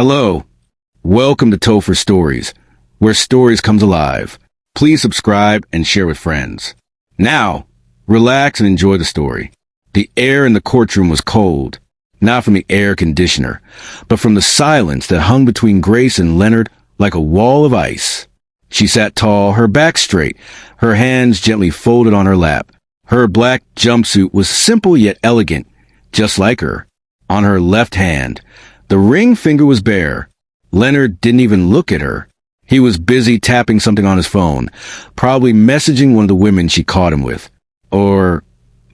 Hello. Welcome to TOPHER'S Stories, where stories comes alive. Please subscribe and share with friends. Now, relax and enjoy the story. The air in the courtroom was cold, not from the air conditioner, but from the silence that hung between Grace and Leonard like a wall of ice. She sat tall, her back straight, her hands gently folded on her lap. Her black jumpsuit was simple yet elegant, just like her. On her left hand, the ring finger was bare. Leonard didn't even look at her. He was busy tapping something on his phone, probably messaging one of the women she caught him with. Or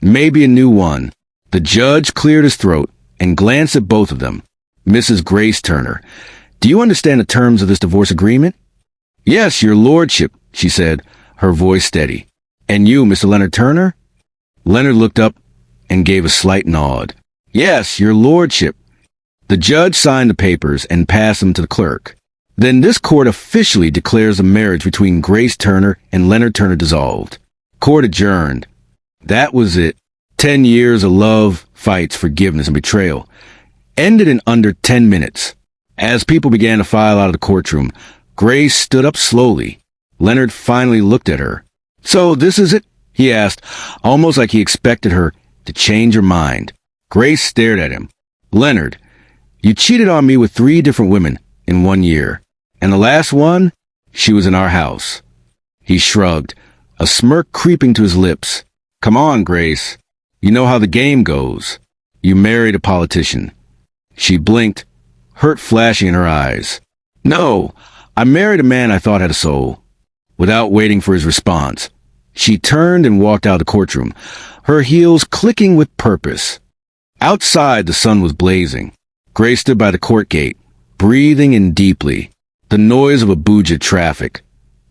maybe a new one. The judge cleared his throat and glanced at both of them. Mrs. Grace Turner, do you understand the terms of this divorce agreement? Yes, your lordship, she said, her voice steady. And you, Mr. Leonard Turner? Leonard looked up and gave a slight nod. Yes, your lordship. The judge signed the papers and passed them to the clerk. Then this court officially declares the marriage between Grace Turner and Leonard Turner dissolved. Court adjourned. That was it. 10 years of love, fights, forgiveness, and betrayal ended in under 10 minutes. As people began to file out of the courtroom, Grace stood up slowly. Leonard finally looked at her. So this is it? He asked, almost like he expected her to change her mind. Grace stared at him. Leonard, you cheated on me with 3 different women in 1 year. And the last one, she was in our house. He shrugged, a smirk creeping to his lips. Come on, Grace. You know how the game goes. You married a politician. She blinked, hurt flashing in her eyes. No, I married a man I thought had a soul. Without waiting for his response, she turned and walked out of the courtroom, her heels clicking with purpose. Outside, the sun was blazing. Grace stood by the court gate, breathing in deeply. The noise of Abuja traffic,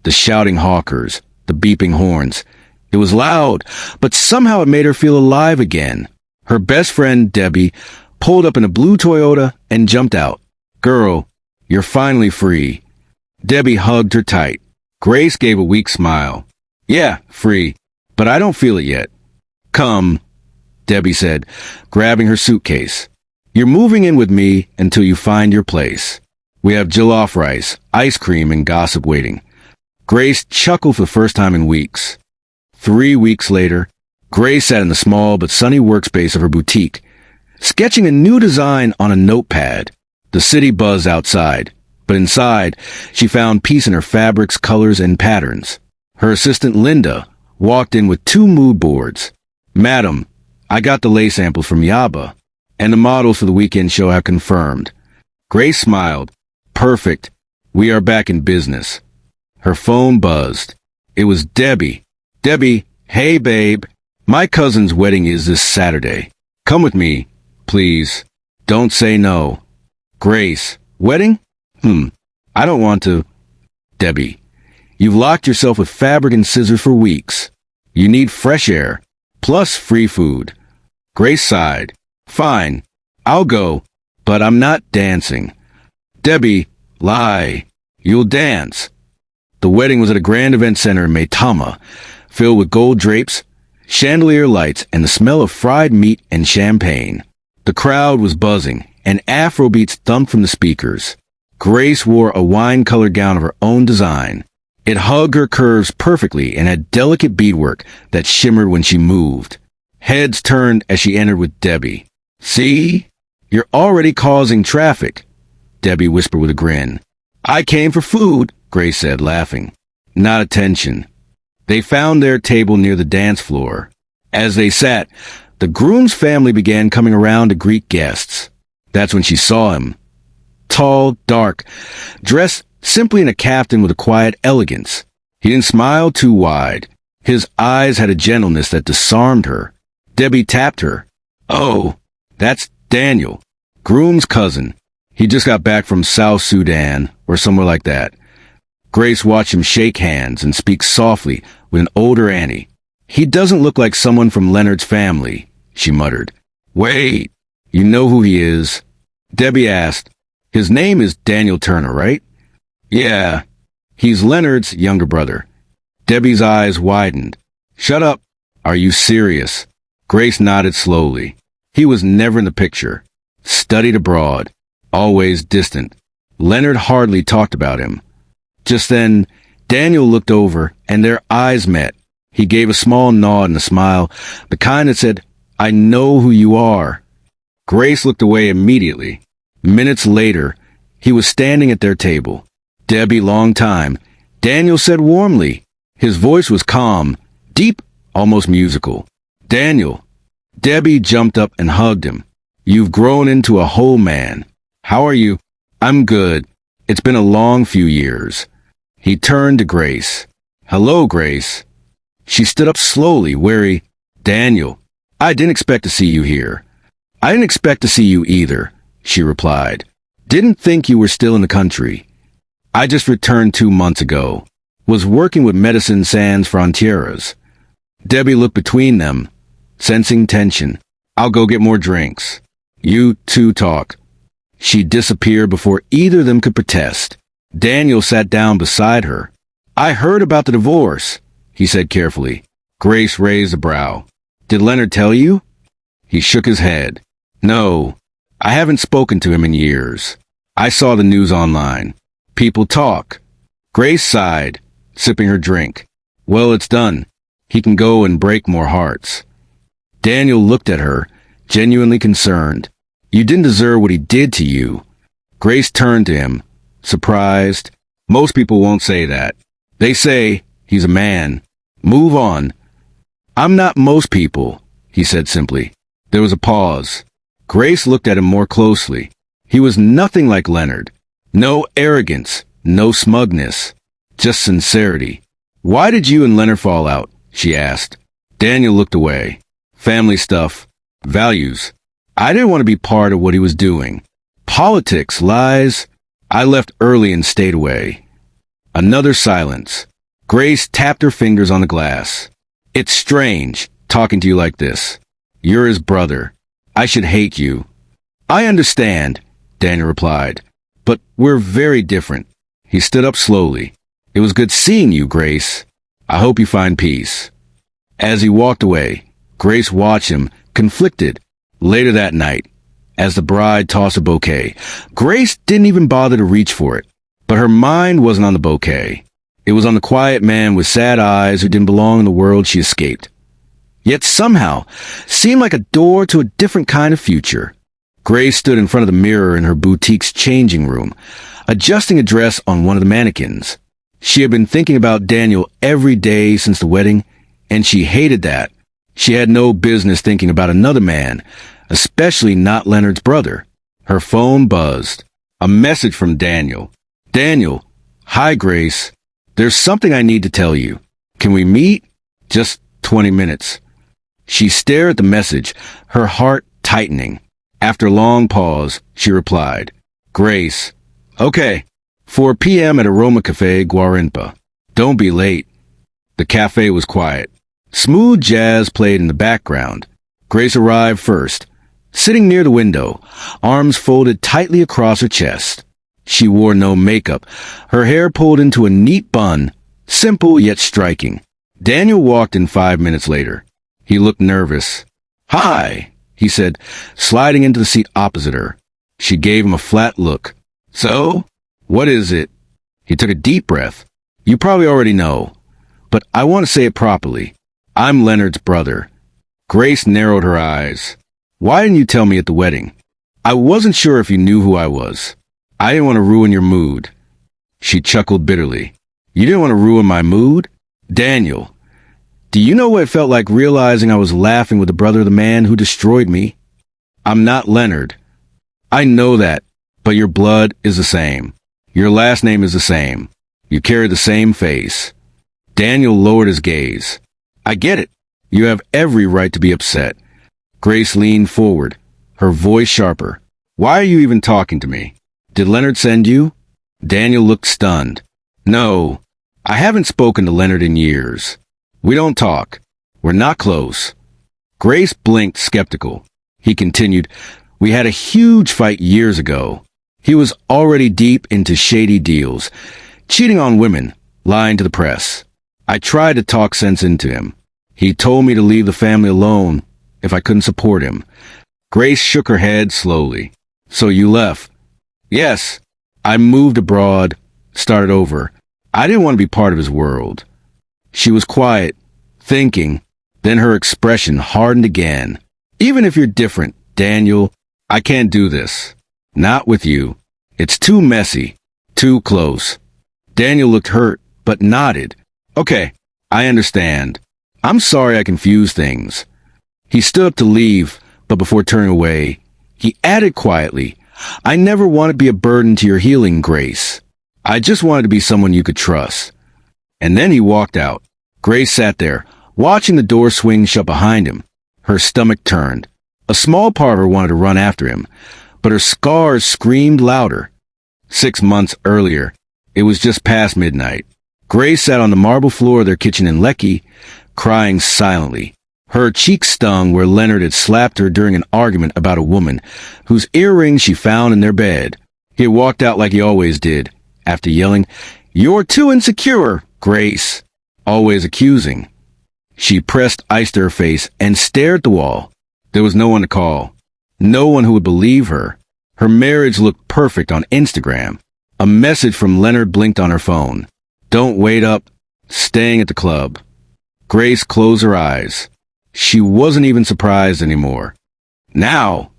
the shouting hawkers, the beeping horns. It was loud, but somehow it made her feel alive again. Her best friend, Debbie, pulled up in a blue Toyota and jumped out. Girl, you're finally free. Debbie hugged her tight. Grace gave a weak smile. Yeah, free, but I don't feel it yet. Come, Debbie said, grabbing her suitcase. You're moving in with me until you find your place. We have jollof rice, ice cream, and gossip waiting. Grace chuckled for the first time in weeks. 3 weeks later, Grace sat in the small but sunny workspace of her boutique, sketching a new design on a notepad. The city buzzed outside, but inside, she found peace in her fabrics, colors, and patterns. Her assistant, Linda, walked in with 2 mood boards. Madam, I got the lace samples from Yaba, and the models for the weekend show have confirmed. Grace smiled. Perfect. We are back in business. Her phone buzzed. It was Debbie. Debbie, hey babe. My cousin's wedding is this Saturday. Come with me, please. Don't say no. Grace, wedding? I don't want to. Debbie, you've locked yourself with fabric and scissors for weeks. You need fresh air, plus free food. Grace sighed. Fine, I'll go, but I'm not dancing. Debbie, lie. You'll dance. The wedding was at a grand event center in Maitama, filled with gold drapes, chandelier lights, and the smell of fried meat and champagne. The crowd was buzzing, and Afrobeats thumped from the speakers. Grace wore a wine-colored gown of her own design. It hugged her curves perfectly and had delicate beadwork that shimmered when she moved. Heads turned as she entered with Debbie. See? You're already causing traffic, Debbie whispered with a grin. I came for food, Grace said, laughing. Not attention. They found their table near the dance floor. As they sat, the groom's family began coming around to greet guests. That's when she saw him. Tall, dark, dressed simply in a kaftan with a quiet elegance. He didn't smile too wide. His eyes had a gentleness that disarmed her. Debbie tapped her. Oh, that's Daniel, groom's cousin. He just got back from South Sudan, or somewhere like that. Grace watched him shake hands and speak softly with an older Annie. He doesn't look like someone from Leonard's family, she muttered. Wait, you know who he is? Debbie asked. His name is Daniel Turner, right? Yeah, he's Leonard's younger brother. Debbie's eyes widened. Shut up. Are you serious? Grace nodded slowly. He was never in the picture. Studied abroad. Always distant. Leonard hardly talked about him. Just then, Daniel looked over, and their eyes met. He gave a small nod and a smile, the kind that said, "I know who you are." Grace looked away immediately. Minutes later, he was standing at their table. "Debbie, long time," Daniel said warmly. His voice was calm, deep, almost musical. "Daniel." Debbie jumped up and hugged him. "You've grown into a whole man. How are you?" "I'm good. It's been a long few years." He turned to Grace. "Hello, Grace." She stood up slowly, wary. "Daniel, I didn't expect to see you here." "I didn't expect to see you either," she replied. "Didn't think you were still in the country." "I just returned 2 months ago. Was working with Medicine Sans Frontieres." Debbie looked between them, sensing tension. "I'll go get more drinks. You two talk." She disappeared before either of them could protest. Daniel sat down beside her. "I heard about the divorce," he said carefully. Grace raised a brow. "Did Leonard tell you?" He shook his head. "No, I haven't spoken to him in years. I saw the news online. People talk." Grace sighed, sipping her drink. "Well, it's done. He can go and break more hearts." Daniel looked at her, genuinely concerned. "You didn't deserve what he did to you." Grace turned to him, surprised. "Most people won't say that. They say, he's a man. Move on." "I'm not most people," he said simply. There was a pause. Grace looked at him more closely. He was nothing like Leonard. No arrogance, no smugness, just sincerity. "Why did you and Leonard fall out?" she asked. Daniel looked away. "Family stuff. Values. I didn't want to be part of what he was doing. Politics, lies. I left early and stayed away." Another silence. Grace tapped her fingers on the glass. "It's strange, talking to you like this. You're his brother. I should hate you." "I understand," Daniel replied. "But we're very different." He stood up slowly. "It was good seeing you, Grace. I hope you find peace." As he walked away, Grace watched him, conflicted. Later that night, as the bride tossed a bouquet, Grace didn't even bother to reach for it. But her mind wasn't on the bouquet. It was on the quiet man with sad eyes who didn't belong in the world she escaped. Yet somehow, seemed like a door to a different kind of future. Grace stood in front of the mirror in her boutique's changing room, adjusting a dress on one of the mannequins. She had been thinking about Daniel every day since the wedding, and she hated that. She had no business thinking about another man, especially not Leonard's brother. Her phone buzzed. A message from Daniel. "Daniel, hi Grace. There's something I need to tell you. Can we meet? Just 20 minutes. She stared at the message, her heart tightening. After a long pause, she replied, "Grace, okay, 4 p.m. at Aroma Cafe Guarimpa. Don't be late." The cafe was quiet. Smooth jazz played in the background. Grace arrived first, sitting near the window, arms folded tightly across her chest. She wore no makeup, her hair pulled into a neat bun, simple yet striking. Daniel walked in 5 minutes later. He looked nervous. "Hi," he said, sliding into the seat opposite her. She gave him a flat look. "So, what is it?" He took a deep breath. "You probably already know, but I want to say it properly. I'm Leonard's brother." Grace narrowed her eyes. "Why didn't you tell me at the wedding?" "I wasn't sure if you knew who I was. I didn't want to ruin your mood." She chuckled bitterly. "You didn't want to ruin my mood?" "Daniel, do you know what it felt like realizing I was laughing with the brother of the man who destroyed me? I'm not Leonard." "I know that, but your blood is the same. Your last name is the same. You carry the same face." Daniel lowered his gaze. "I get it. You have every right to be upset." Grace leaned forward, her voice sharper. "Why are you even talking to me? Did Leonard send you?" Daniel looked stunned. "No, I haven't spoken to Leonard in years. We don't talk. We're not close." Grace blinked, skeptical. He continued, "We had a huge fight years ago. He was already deep into shady deals, cheating on women, lying to the press. I tried to talk sense into him. He told me to leave the family alone if I couldn't support him." Grace shook her head slowly. "So you left?" "Yes. I moved abroad, started over. I didn't want to be part of his world. She was quiet, thinking. Then her expression hardened again. Even if you're different, Daniel, I can't do this. Not with you. It's too messy. Too close. Daniel looked hurt, but nodded. Okay, I understand. I'm sorry I confused things. He stood up to leave, but before turning away, he added quietly, I never want to be a burden to your healing, Grace. I just wanted to be someone you could trust. And then he walked out. Grace sat there, watching the door swing shut behind him. Her stomach turned. A small part of her wanted to run after him, but her scars screamed louder. 6 months earlier, it was just past midnight. Grace sat on the marble floor of their kitchen in Lecky, crying silently. Her cheek stung where Leonard had slapped her during an argument about a woman whose earrings she found in their bed. He had walked out like he always did, after yelling, You're too insecure, Grace, always accusing. She pressed ice to her face and stared at the wall. There was no one to call. No one who would believe her. Her marriage looked perfect on Instagram. A message from Leonard blinked on her phone. Don't wait up. Staying at the club. Grace closed her eyes. She wasn't even surprised anymore. Now,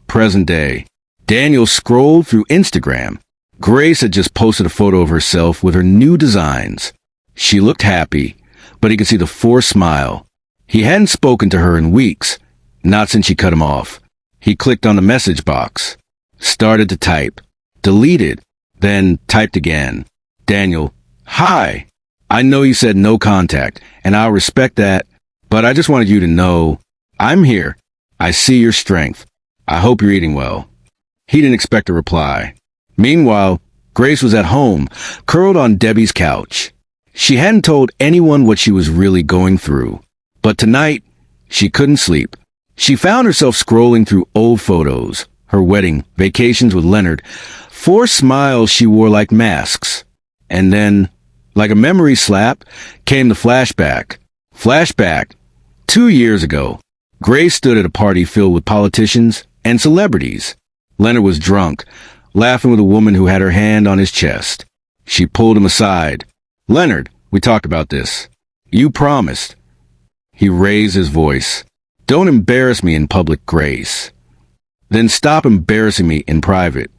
present day, Daniel scrolled through Instagram. Grace had just posted a photo of herself with her new designs. She looked happy, but he could see the forced smile. He hadn't spoken to her in weeks, not since she cut him off. He clicked on the message box, started to type, deleted, then typed again. Daniel, hi. I know you said no contact, and I'll respect that, but I just wanted you to know I'm here. I see your strength. I hope you're eating well. He didn't expect a reply. Meanwhile, Grace was at home, curled on Debbie's couch. She hadn't told anyone what she was really going through. But tonight, she couldn't sleep. She found herself scrolling through old photos, her wedding, vacations with Leonard, 4 smiles she wore like masks. And then, like a memory slap, came the flashback. Flashback. 2 years ago, Grace stood at a party filled with politicians and celebrities. Leonard was drunk, laughing with a woman who had her hand on his chest. She pulled him aside. Leonard, we talked about this. You promised. He raised his voice. Don't embarrass me in public, Grace. Then stop embarrassing me in private.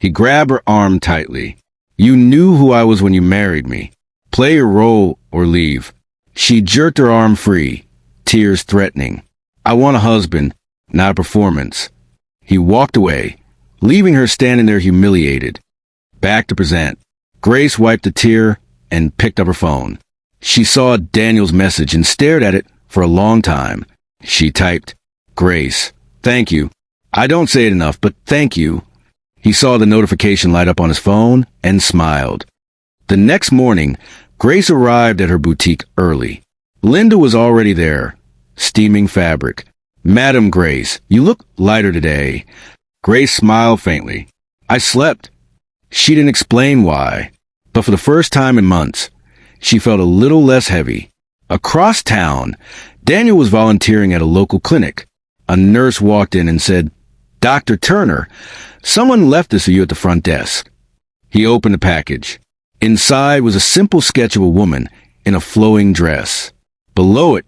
He grabbed her arm tightly. You knew who I was when you married me. Play your role or leave. She jerked her arm free, tears threatening. I want a husband, not a performance. He walked away, leaving her standing there humiliated. Back to present. Grace wiped a tear and picked up her phone. She saw Daniel's message and stared at it for a long time. She typed, Grace, thank you. I don't say it enough, but thank you. He saw the notification light up on his phone and smiled. The next morning, Grace arrived at her boutique early. Linda was already there, steaming fabric. Madam Grace, you look lighter today. Grace smiled faintly. I slept. She didn't explain why, but for the first time in months, she felt a little less heavy. Across town, Daniel was volunteering at a local clinic. A nurse walked in and said, Dr. Turner, someone left this for you at the front desk. He opened the package. Inside was a simple sketch of a woman in a flowing dress. Below it,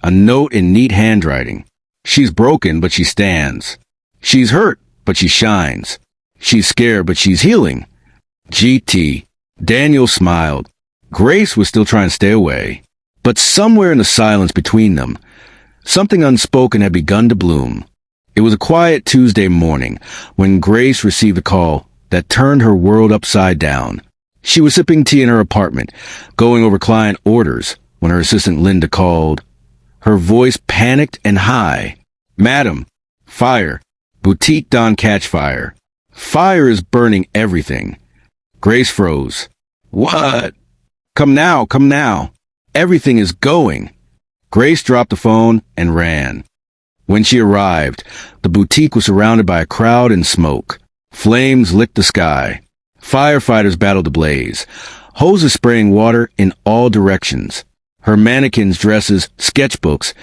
a note in neat handwriting. She's broken, but she stands. She's hurt, but she shines. She's scared, but she's healing. GT. Daniel smiled. Grace was still trying to stay away. But somewhere in the silence between them, something unspoken had begun to bloom. It was a quiet Tuesday morning when Grace received a call that turned her world upside down. She was sipping tea in her apartment, going over client orders, when her assistant Linda called. Her voice panicked and high. Madam, fire. Boutique Don catch fire. Fire is burning everything. Grace froze. What? Come now, come now. Everything is going. Grace dropped the phone and ran. When she arrived, the boutique was surrounded by a crowd and smoke. Flames licked the sky. Firefighters battled the blaze. Hoses spraying water in all directions. Her mannequins, dresses, sketchbooks,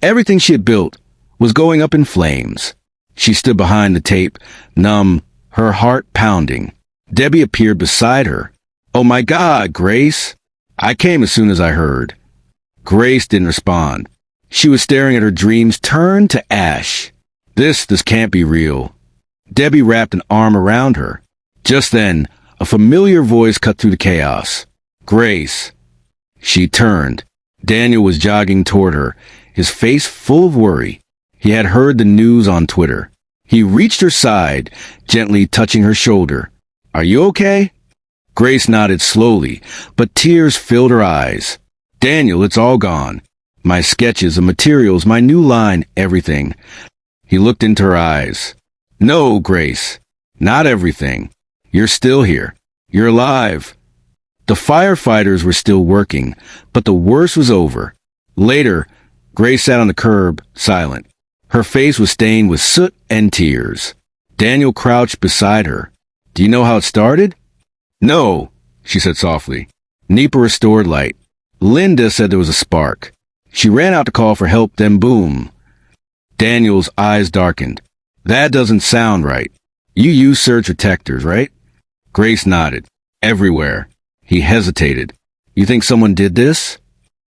everything she had built was going up in flames. She stood behind the tape, numb, her heart pounding. Debbie appeared beside her. "Oh my God, Grace! I came as soon as I heard." Grace didn't respond. She was staring at her dreams turn to ash. This can't be real. Debbie wrapped an arm around her. Just then, a familiar voice cut through the chaos. "Grace." She turned. Daniel was jogging toward her, his face full of worry. He had heard the news on Twitter. He reached her side, gently touching her shoulder. "Are you okay?" Grace nodded slowly, but tears filled her eyes. "Daniel, it's all gone. My sketches, the materials, my new line, everything." He looked into her eyes. "No, Grace, not everything. You're still here. You're alive." The firefighters were still working, but the worst was over. Later, Grace sat on the curb, silent. Her face was stained with soot and tears. Daniel crouched beside her. "Do you know how it started?" "No," she said softly. Neepa restored light. Linda said there was a spark. She ran out to call for help, then boom. Daniel's eyes darkened. "That doesn't sound right. You use surge protectors, right?" Grace nodded. "Everywhere." He hesitated. "You think someone did this?"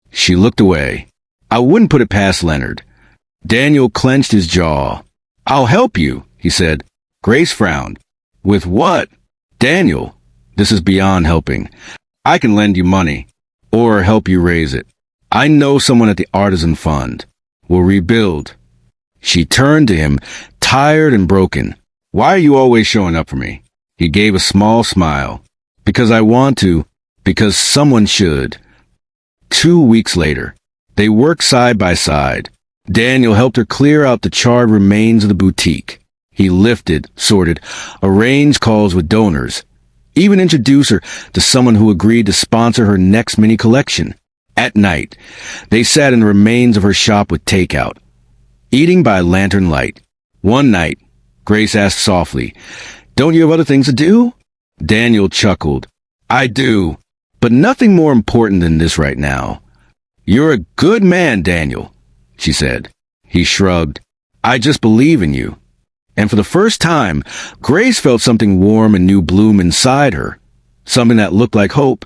She looked away. "I wouldn't put it past Leonard." Daniel clenched his jaw. "I'll help you," he said. Grace frowned. "With what?" "Daniel, this is beyond helping. I can lend you money, or help you raise it. I know someone at the Artisan Fund. We'll rebuild." She turned to him, tired and broken. "Why are you always showing up for me?" He gave a small smile. "Because I want to. Because someone should." 2 weeks later, they worked side by side. Daniel helped her clear out the charred remains of the boutique. He lifted, sorted, arranged calls with donors, even introduced her to someone who agreed to sponsor her next mini collection. At night, they sat in the remains of her shop with takeout, eating by lantern light. One night, Grace asked softly, "Don't you have other things to do?" Daniel chuckled. "I do, but nothing more important than this right now." "You're a good man, Daniel," she said. He shrugged. "I just believe in you." And for the first time, Grace felt something warm and new bloom inside her, something that looked like hope.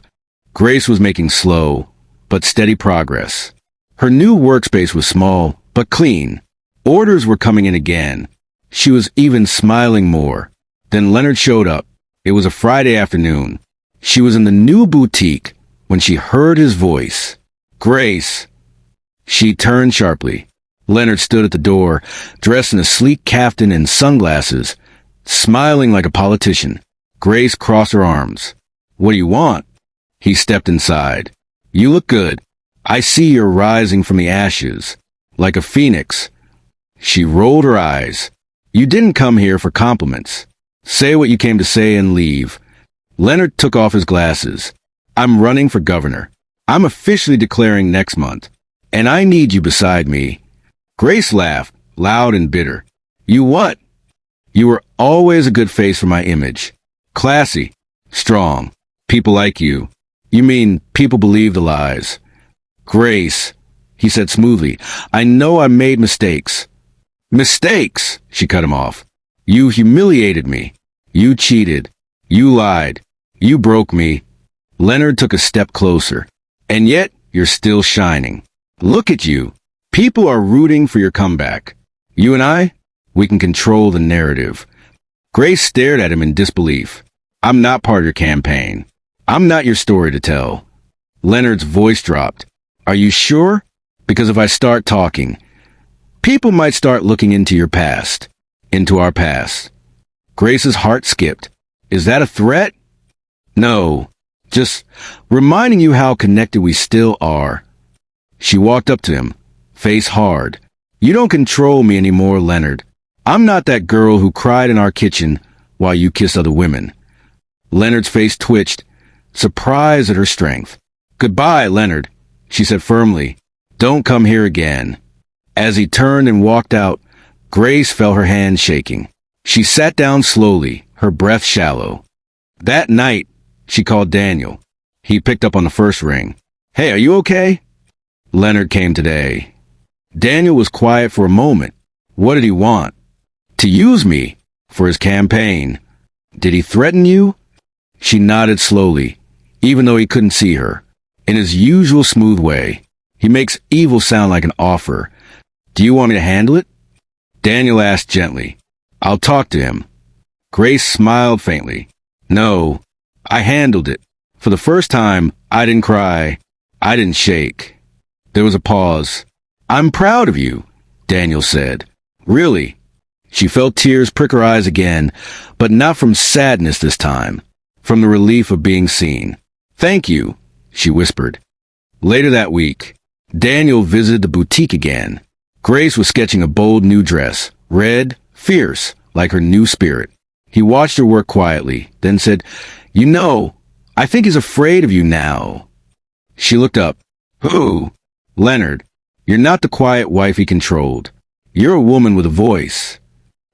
Grace was making slow, but steady progress. Her new workspace was small, but clean. Orders were coming in again. She was even smiling more. Then Leonard showed up. It was a Friday afternoon. She was in the new boutique when she heard his voice. "Grace." She turned sharply. Leonard stood at the door, dressed in a sleek kaftan and sunglasses, smiling like a politician. Grace crossed her arms. "What do you want?" He stepped inside. "You look good. I see you're rising from the ashes, like a phoenix." She rolled her eyes. "You didn't come here for compliments. Say what you came to say and leave." Leonard took off his glasses. "I'm running for governor. I'm officially declaring next month, and I need you beside me." Grace laughed, loud and bitter. "You what?" "You were always a good face for my image. Classy, strong, people like you." "You mean people believe the lies?" "Grace," he said smoothly, "I know I made mistakes." "Mistakes?" She cut him off. "You humiliated me. You cheated. You lied. You broke me." Leonard took a step closer. "And yet, you're still shining. Look at you. People are rooting for your comeback. You and I, we can control the narrative." Grace stared at him in disbelief. "I'm not part of your campaign. I'm not your story to tell." Leonard's voice dropped. "Are you sure? Because if I start talking, people might start looking into your past, into our past." Grace's heart skipped. "Is that a threat?" "No, just reminding you how connected we still are." She walked up to him, face hard. "You don't control me anymore, Leonard. I'm not that girl who cried in our kitchen while you kissed other women." Leonard's face twitched, surprised at her strength. "Goodbye, Leonard," she said firmly. "Don't come here again." As he turned and walked out, Grace felt her hand shaking. She sat down slowly, her breath shallow. That night, she called Daniel. He picked up on the first ring. "Hey, are you okay?" Leonard came today. Daniel was quiet for a moment. What did he want? To use me for his campaign. Did he threaten you? She nodded slowly, even though he couldn't see her. In his usual smooth way, he makes evil sound like an offer. Do you want me to handle it? Daniel asked gently. I'll talk to him. Grace smiled faintly. No, I handled it. For the first time, I didn't cry. I didn't shake. There was a pause. I'm proud of you, Daniel said. Really? She felt tears prick her eyes again, but not from sadness this time, from the relief of being seen. Thank you, she whispered. Later that week, Daniel visited the boutique again. Grace was sketching a bold new dress, red, fierce, like her new spirit. He watched her work quietly, then said, You know, I think he's afraid of you now. She looked up. Who? Leonard. You're not the quiet wife he controlled. You're a woman with a voice.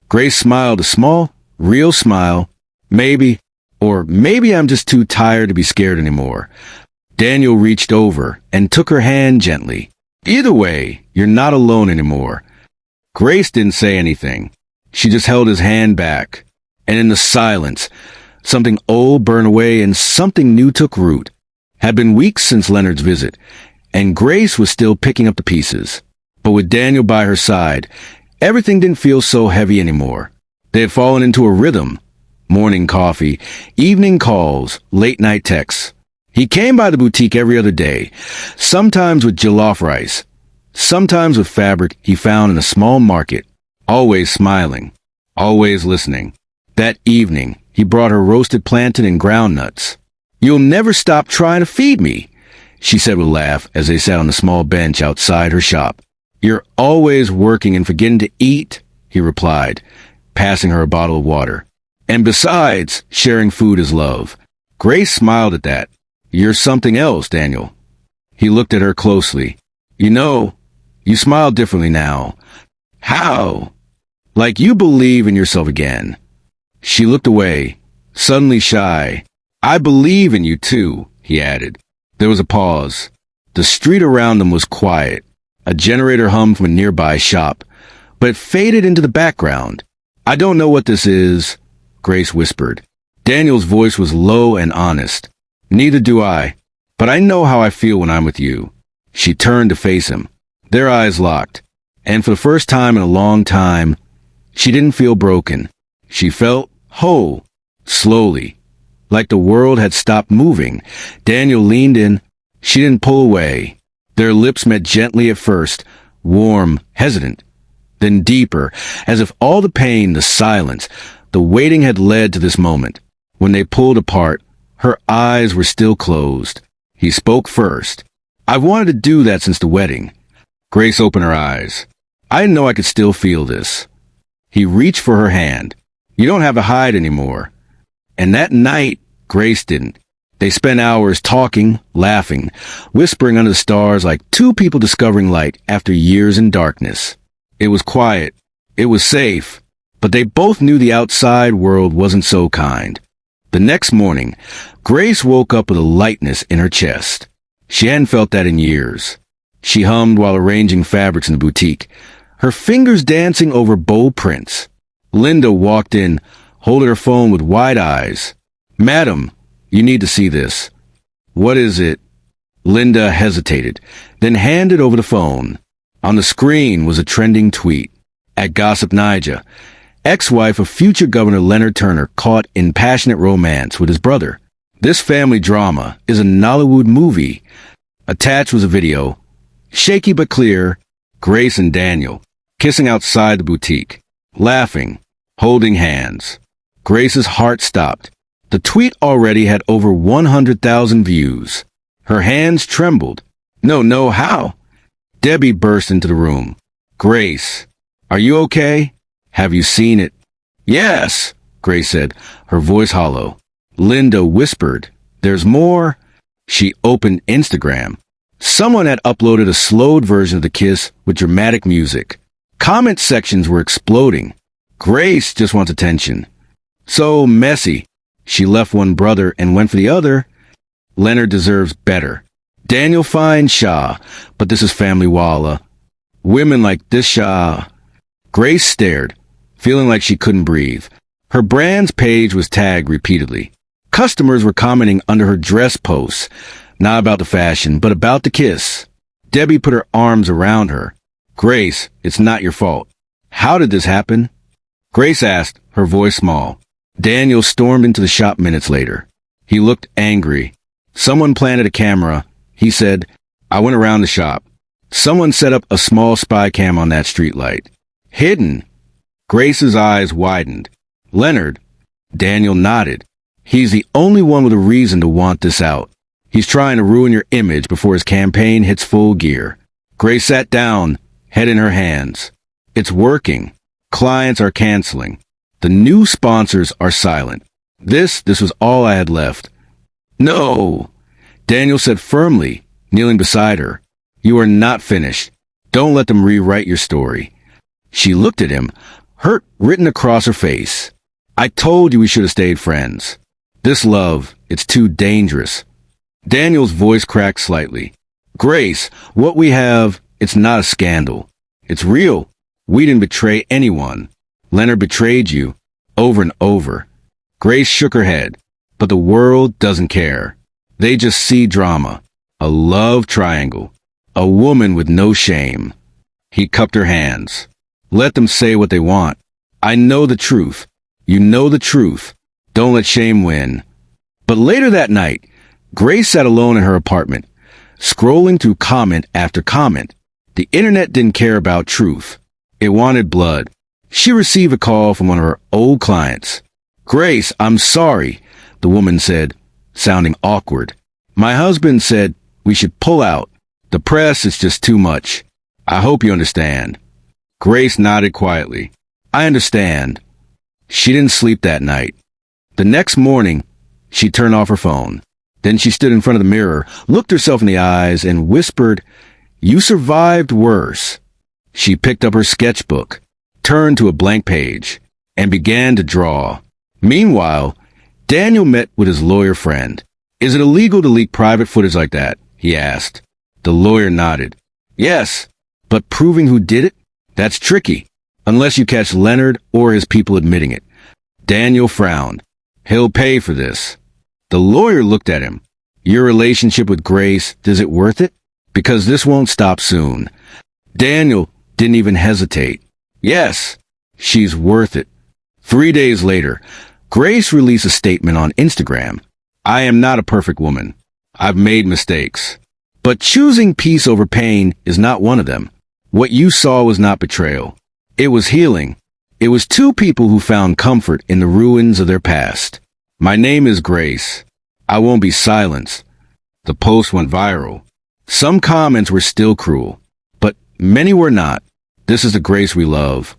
Grace smiled, a small, real smile. Maybe, or maybe I'm just too tired to be scared anymore. Daniel reached over and took her hand gently. Either way, you're not alone anymore. Grace didn't say anything. She just held his hand back. And in the silence, something old burned away and something new took root. Had been weeks since Leonard's visit, and Grace was still picking up the pieces. But with Daniel by her side, everything didn't feel so heavy anymore. They had fallen into a rhythm. Morning coffee, evening calls, late-night texts. He came by the boutique every other day, sometimes with jollof rice, sometimes with fabric he found in a small market, always smiling, always listening. That evening, he brought her roasted plantain and ground nuts. You'll never stop trying to feed me, she said with a laugh as they sat on the small bench outside her shop. You're always working and forgetting to eat, he replied, passing her a bottle of water. And besides, sharing food is love. Grace smiled at that. You're something else, Daniel. He looked at her closely. You know, you smile differently now. How? Like you believe in yourself again. She looked away, suddenly shy. I believe in you too, he added. There was a pause. The street around them was quiet. A generator hummed from a nearby shop, but it faded into the background. I don't know what this is, Grace whispered. Daniel's voice was low and honest. Neither do I, but I know how I feel when I'm with you. She turned to face him. Their eyes locked, and for the first time in a long time, she didn't feel broken. She felt whole, slowly, like the world had stopped moving. Daniel leaned in. She didn't pull away. Their lips met gently at first, warm, hesitant, then deeper, as if all the pain, the silence, the waiting had led to this moment. When they pulled apart, her eyes were still closed. He spoke first. I've wanted to do that since the wedding. Grace opened her eyes. I didn't know I could still feel this. He reached for her hand. You don't have to hide anymore. And that night, Grace didn't. They spent hours talking, laughing, whispering under the stars like two people discovering light after years in darkness. It was quiet. It was safe. But they both knew the outside world wasn't so kind. The next morning, Grace woke up with a lightness in her chest. She hadn't felt that in years. She hummed while arranging fabrics in the boutique, her fingers dancing over bold prints. Linda walked in, holding her phone with wide eyes. Madam, you need to see this. What is it? Linda hesitated, then handed over the phone. On the screen was a trending tweet. At Gossip Nija, ex-wife of future Governor Leonard Turner caught in passionate romance with his brother. This family drama is a Nollywood movie. Attached was a video, shaky but clear, Grace and Daniel, kissing outside the boutique, laughing, holding hands. Grace's heart stopped. The tweet already had over 100,000 views. Her hands trembled. No, how? Debbie burst into the room. Grace, are you okay? Have you seen it? Yes, Grace said, her voice hollow. Linda whispered, there's more. She opened Instagram. Someone had uploaded a slowed version of the kiss with dramatic music. Comment sections were exploding. Grace just wants attention. So messy. She left one brother and went for the other. Leonard deserves better. Daniel fine Shah, but this is family walla. Women like this Shah. Grace stared, feeling like she couldn't breathe. Her brand's page was tagged repeatedly. Customers were commenting under her dress posts, not about the fashion, but about the kiss. Debbie put her arms around her. Grace, it's not your fault. How did this happen? Grace asked, her voice small. Daniel stormed into the shop minutes later. He looked angry. Someone planted a camera. He said, I went around the shop. Someone set up a small spy cam on that streetlight. Hidden. Grace's eyes widened. Leonard. Daniel nodded. He's the only one with a reason to want this out. He's trying to ruin your image before his campaign hits full gear. Grace sat down, head in her hands. It's working. Clients are canceling. The new sponsors are silent. This was all I had left. No, Daniel said firmly, kneeling beside her. You are not finished. Don't let them rewrite your story. She looked at him, hurt written across her face. I told you we should have stayed friends. This love, it's too dangerous. Daniel's voice cracked slightly. Grace, what we have, it's not a scandal. It's real. We didn't betray anyone. Leonard betrayed you, over and over. Grace shook her head, but the world doesn't care. They just see drama, a love triangle, a woman with no shame. He cupped her hands. Let them say what they want. I know the truth. You know the truth. Don't let shame win. But later that night, Grace sat alone in her apartment, scrolling through comment after comment. The internet didn't care about truth. It wanted blood. She received a call from one of her old clients. Grace, I'm sorry, the woman said, sounding awkward. My husband said we should pull out. The press is just too much. I hope you understand. Grace nodded quietly. I understand. She didn't sleep that night. The next morning, she turned off her phone. Then she stood in front of the mirror, looked herself in the eyes, and whispered, You survived worse. She picked up her sketchbook, turned to a blank page, and began to draw. Meanwhile, Daniel met with his lawyer friend. Is it illegal to leak private footage like that? He asked. The lawyer nodded. Yes, but proving who did it? That's tricky, unless you catch Leonard or his people admitting it. Daniel frowned. He'll pay for this. The lawyer looked at him. Your relationship with Grace, is it worth it? Because this won't stop soon. Daniel didn't even hesitate. Yes, she's worth it. 3 days later, Grace released a statement on Instagram. I am not a perfect woman. I've made mistakes. But choosing peace over pain is not one of them. What you saw was not betrayal. It was healing. It was two people who found comfort in the ruins of their past. My name is Grace. I won't be silenced. The post went viral. Some comments were still cruel, but many were not. This is the Grace we love.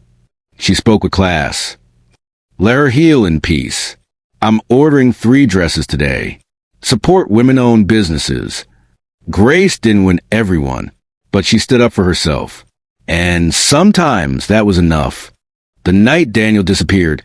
She spoke with class. Let her heal in peace. I'm ordering 3 dresses today. Support women-owned businesses. Grace didn't win everyone, but she stood up for herself. And sometimes that was enough. The night Daniel disappeared,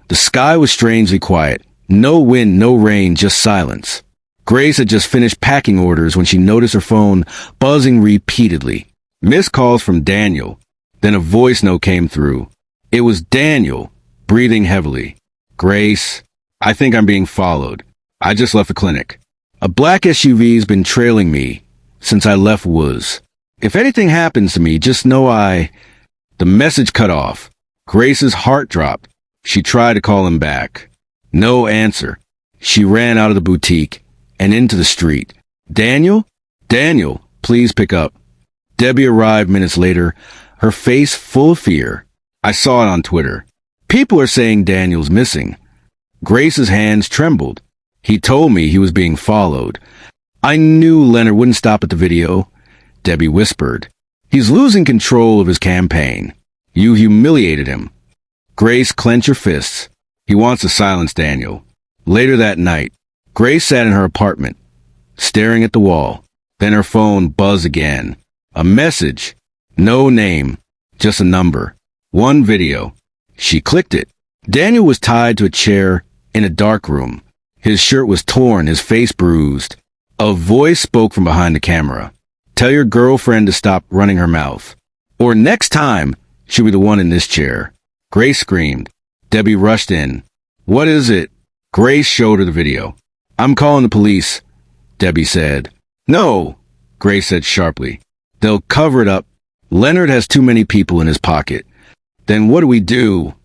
the sky was strangely quiet. No wind, no rain, just silence. Grace had just finished packing orders when she noticed her phone buzzing repeatedly. Missed calls from Daniel. Then a voice note came through. It was Daniel, breathing heavily. Grace, I think I'm being followed. I just left the clinic. A black SUV's been trailing me since I left Woods. If anything happens to me, just know The message cut off. Grace's heart dropped. She tried to call him back. No answer. She ran out of the boutique and into the street. Daniel? Daniel, please pick up. Debbie arrived minutes later, her face full of fear. I saw it on Twitter. People are saying Daniel's missing. Grace's hands trembled. He told me he was being followed. I knew Leonard wouldn't stop at the video. Debbie whispered. He's losing control of his campaign. You humiliated him. Grace clenched her fists. He wants to silence Daniel. Later that night, Grace sat in her apartment, staring at the wall. Then her phone buzzed again. A message. No name, just a number. 1 video. She clicked it. Daniel was tied to a chair in a dark room. His shirt was torn, his face bruised. A voice spoke from behind the camera. Tell your girlfriend to stop running her mouth. Or next time, she'll be the one in this chair. Grace screamed. Debbie rushed in. What is it? Grace showed her the video. "I'm calling the police," Debbie said. "No," Grace said sharply. "They'll cover it up. Leonard has too many people in his pocket." "Then what do we do?"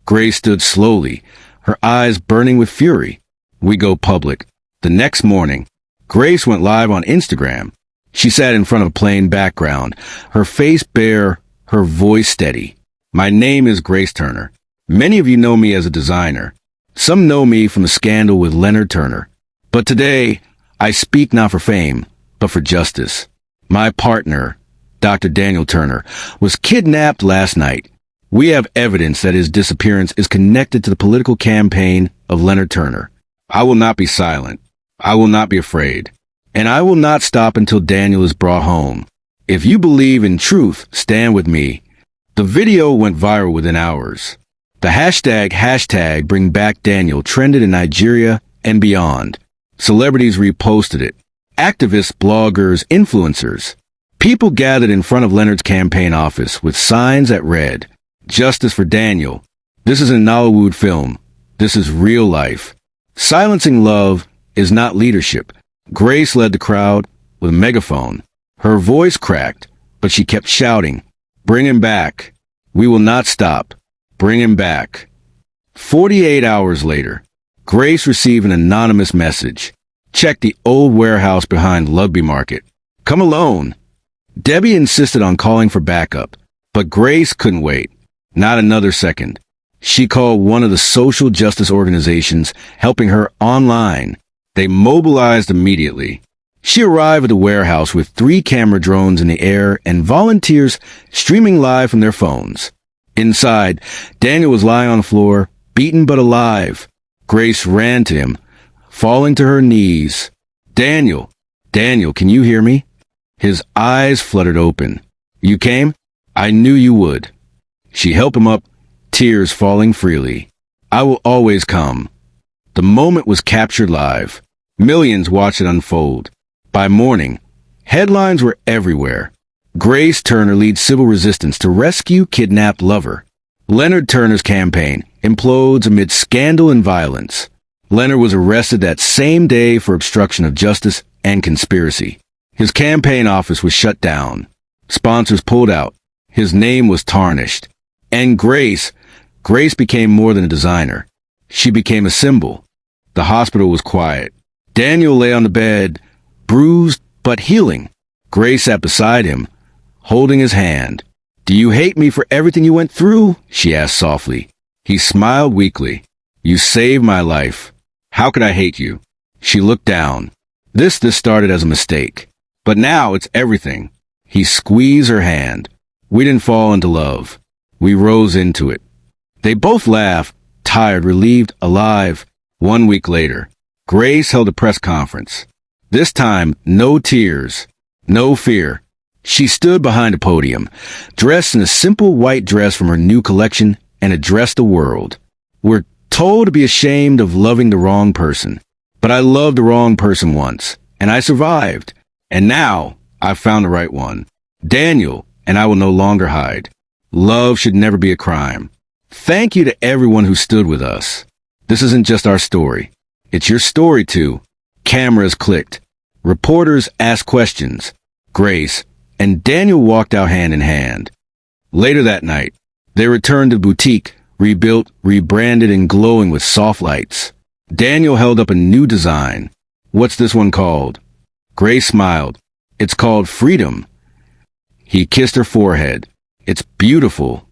Grace stood slowly, her eyes burning with fury. "We go public." The next morning, Grace went live on Instagram. She sat in front of a plain background, her face bare, her voice steady. "My name is Grace Turner. Many of you know me as a designer. Some know me from the scandal with Leonard Turner. But today, I speak not for fame, but for justice. My partner, Dr. Daniel Turner, was kidnapped last night. We have evidence that his disappearance is connected to the political campaign of Leonard Turner. I will not be silent. I will not be afraid. And I will not stop until Daniel is brought home. If you believe in truth, stand with me." The video went viral within hours. The hashtag Bring Back Daniel trended in Nigeria and beyond. Celebrities reposted it. Activists, bloggers, influencers. People gathered in front of Leonard's campaign office with signs that read, "Justice for Daniel. This is a Nollywood film. This is real life. Silencing love is not leadership." Grace led the crowd with a megaphone. Her voice cracked, but she kept shouting, "Bring him back. We will not stop. Bring him back." 48 hours later, Grace received an anonymous message. "Check the old warehouse behind Lugby Market. Come alone." Debbie insisted on calling for backup, but Grace couldn't wait. Not another second. She called one of the social justice organizations helping her online. They mobilized immediately. She arrived at the warehouse with 3 camera drones in the air and volunteers streaming live from their phones. Inside, Daniel was lying on the floor, beaten but alive. Grace ran to him, falling to her knees. Daniel, can you hear me?" His eyes fluttered open. "You came? I knew you would." She helped him up, tears falling freely. "I will always come." The moment was captured live. Millions watched it unfold. By morning, headlines were everywhere. Grace Turner leads civil resistance to rescue kidnapped lover. Leonard Turner's campaign implodes amid scandal and violence. Leonard was arrested that same day for obstruction of justice and conspiracy. His campaign office was shut down. Sponsors pulled out. His name was tarnished. And Grace became more than a designer. She became a symbol. The hospital was quiet. Daniel lay on the bed, bruised but healing. Grace sat beside him, holding his hand. "Do you hate me for everything you went through?" she asked softly. He smiled weakly. "You saved my life. How could I hate you?" She looked down. This started as a mistake. But now it's everything. He squeezed her hand. "We didn't fall into love. We rose into it." They both laughed, tired, relieved, alive. 1 week later, Grace held a press conference. This time, no tears, no fear. She stood behind a podium, dressed in a simple white dress from her new collection, and addressed the world. "We're told to be ashamed of loving the wrong person. But I loved the wrong person once, and I survived. And now, I've found the right one. Daniel, and I will no longer hide. Love should never be a crime. Thank you to everyone who stood with us. This isn't just our story. It's your story too." Cameras clicked. Reporters asked questions. Grace and Daniel walked out hand in hand. Later that night, they returned to the boutique, rebuilt, rebranded, and glowing with soft lights. Daniel held up a new design. "What's this one called?" Grace smiled. "It's called Freedom." He kissed her forehead. "It's beautiful."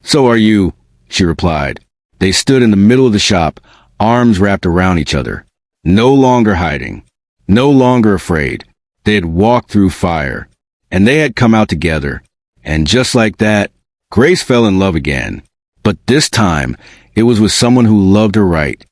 "So are you," she replied. They stood in the middle of the shop, arms wrapped around each other. No longer hiding. No longer afraid. They had walked through fire. And they had come out together. And just like that, Grace fell in love again. But this time, it was with someone who loved her right.